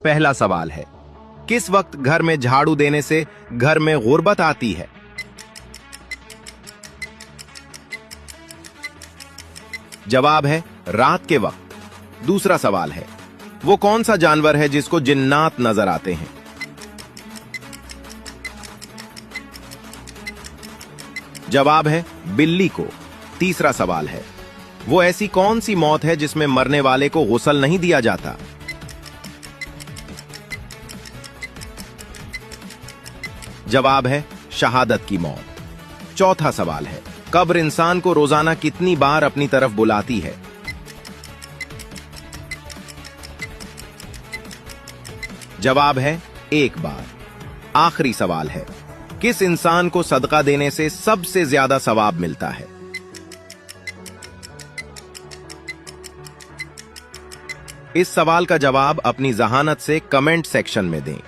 पहला सवाल है, किस वक्त घर में झाड़ू देने से घर में गुर्बत आती है? जवाब है रात के वक्त। दूसरा सवाल है, वो कौन सा जानवर है जिसको जिन्नात नजर आते हैं? जवाब है बिल्ली को। तीसरा सवाल है, वो ऐसी कौन सी मौत है जिसमें मरने वाले को गुस्ल नहीं दिया जाता? जवाब है शहादत की मौत। चौथा सवाल है, कब्र इंसान को रोजाना कितनी बार अपनी तरफ बुलाती है? जवाब है एक बार। आखिरी सवाल है, किस इंसान को सदका देने से सबसे ज्यादा सवाब मिलता है? इस सवाल का जवाब अपनी जहानत से कमेंट सेक्शन में दें।